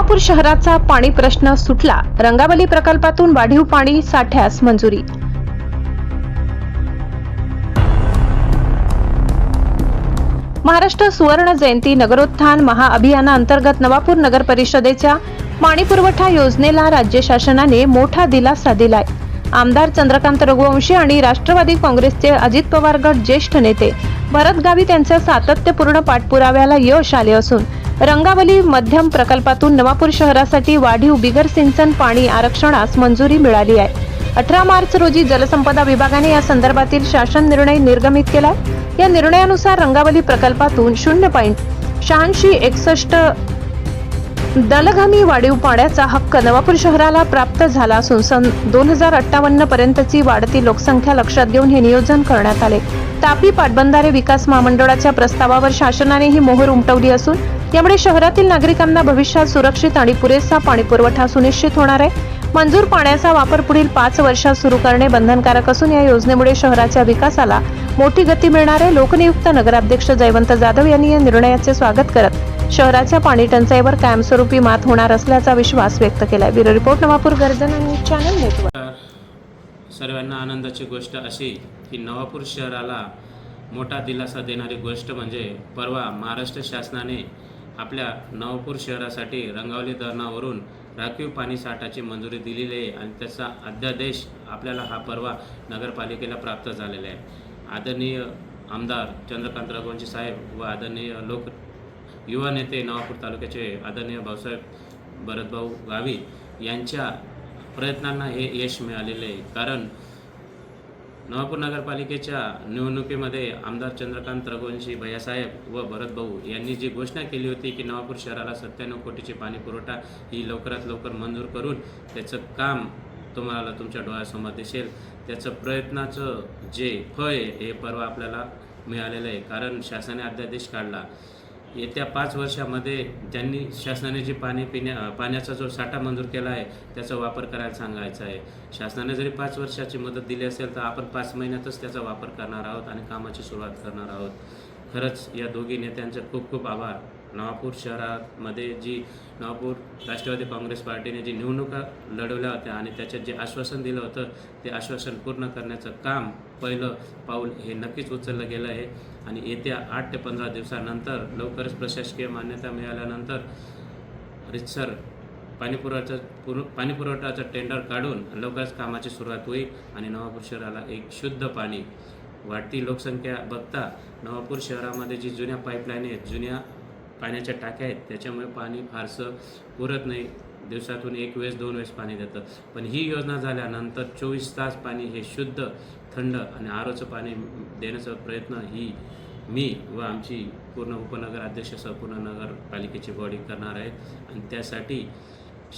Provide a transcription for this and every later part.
नवापूर शहराचा पाणी प्रश्न सुटला। रंगावली प्रकल्पातून वाढीव पाणी साठ्यास मंजुरी। महाराष्ट्र सुवर्ण जयंती नगरोत्थान महाअभियानाअंतर्गत नवापूर नगर परिषदेच्या पाणीपुरवठा योजनेला राज्य शासनाने मोठा दिलासा दिलाय। आमदार चंद्रकांत रघुवंशी आणि राष्ट्रवादी काँग्रेसचे अजित पवार गट ज्येष्ठ नेते भरत गावित यांच्या सातत्यपूर्ण पाठपुराव्याला यश आले असून रंगावली मध्यम प्रकल्पातून नवापूर शहरासाठी वाढीव बिगर सिंचन पाणी आरक्षणास मंजुरी मिळाली आहे। 18 मार्च रोजी जलसंपदा विभागाने या संदर्भातील शासन निर्णय निर्गमित केला। या निर्णयानुसार रंगावली प्रकल्पातून 0.8661 दलघमी वाढीव पाण्याचा हक्क नवापूर शहराला प्राप्त झाला असून सन 2058 पर्यंतची वाढती लोकसंख्या लक्षात घेऊन हे नियोजन करण्यात आले। तापी पाटबंधारे विकास महामंडळाच्या प्रस्तावावर शासनाने ही मोहर उमटवली असून यामुळे शहरातील नागरिकांना भविष्यात सुरक्षित आणि पुरेसा पाणीपुरवठा सुनिश्चित होणार आहे। मंजूर पाण्याचा वापर पुढील 5 वर्षात सुरू करणे बंधनकारक असून या योजनेमुळे शहराच्या विकासाला मोठी गती मिळणार आहे। लोकनियुक्त नगराध्यक्ष जयवंत जाधव यांनी या निर्णयाचे स्वागत करत शहराच्या पाणी टंचाईवर कायमस्वरूपी मात होणार असल्याचा विश्वास व्यक्त केला। ब्युरो रिपोर्ट नवापूर गर्जना न्यूज चॅनल नेटवर्क। सर्वांना आनंदाची गोष्ट अशी की नवापूर शहराला मोठा दिलासा देणारी गोष्ट म्हणजे परवा महाराष्ट्र शासनाने आपल्या नवापूर शहरासाठी रंगावली धरणावरून राखीव पाणी साठाची मंजुरी दिलेली आहे आणि त्याचा अध्यादेश आपल्याला हा परवा नगरपालिकेला प्राप्त झालेला आहे। आदरणीय आमदार चंद्रकांत रघुवंशी साहेब व आदरणीय युवा नेते नवापूर तालुक्याचे आदरणीय भाऊसाहेब भरतभाऊ गावित यांच्या प्रयत्नांना हे यश मिळालेले आहे। कारण नवापूर नगरपालिकेच्या निवडणुकीमध्ये आमदार चंद्रकांत रघुवंशी भैयासाहेब व भरतभाऊ यांनी जी घोषणा केली होती की नवापूर शहराला 97 कोटीची पाणी पुरवठा ही लवकरात लवकर मंजूर करून त्याचं काम तुम्हाला तुमच्या डोळ्यासमोर दिसेल। त्याचं प्रयत्नाचं जे फळ आहे हे परवा आपल्याला मिळालेलं आहे। कारण शासनाने अध्यादेश काढला, येत्या 5 वर्षामध्ये त्यांनी शासनाने जी पाण्याचा जो साठा मंजूर केला आहे त्याचा वापर करायला सांगायचा आहे। शासनाने जरी 5 वर्षाची मदत दिली असेल तर आपण 5 महिन्यातच त्याचा वापर करणार आहोत आणि कामाची सुरुवात करणार आहोत। खरंच या दोघी नेत्यांचे खूप खूप आभार। नवापूर शहरामध्ये जी नवापूर राष्ट्रवादी काँग्रेस पार्टीने जी निवडणुका लढवल्या होत्या आणि त्याच्यात जे आश्वासन दिलं होतं ते आश्वासन पूर्ण करण्याचं काम पहिलं पाऊल हे नक्कीच उचललं गेलं आहे आणि येत्या 8 ते 15 दिवसानंतर लवकरच प्रशासकीय मान्यता मिळाल्यानंतर रितसर पाणीपुरवठ्याचं टेंडर काढून लवकरच कामाची सुरुवात होईल आणि नवापूर शहराला एक शुद्ध पाणी, वाढती लोकसंख्या बघता नवापूर शहरामध्ये जी जुन्या पाईपलाईन आहेत, जुन्या पाण्याच्या टाक्या आहेत त्याच्यामुळे पाणी फारसं पुरत नाही। दिवसातून 1 वेळेस 2 वेळेस पाणी देतं, पण ही योजना झाल्यानंतर 24 तास पाणी हे शुद्ध, थंड आणि आरोचं पाणी देण्याचा प्रयत्न ही मी व आमची पूर्ण उपनगर अध्यक्ष संपूर्ण नगरपालिकेची बॉडी करणार आहेत। आणि त्यासाठी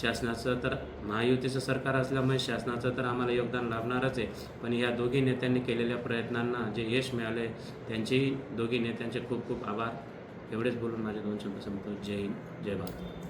शासनाचं तर महायुतीचं सरकार असल्यामुळे शासनाचं तर आम्हाला योगदान लाभणारच आहे, पण या दोघी नेत्यांनी केलेल्या प्रयत्नांना जे यश मिळाले त्यांचेही दोघी नेत्यांचे खूप खूप आभार। एवढेच बोलून माझे 2 शब्द संपतो। जय हिंद, जय भारत।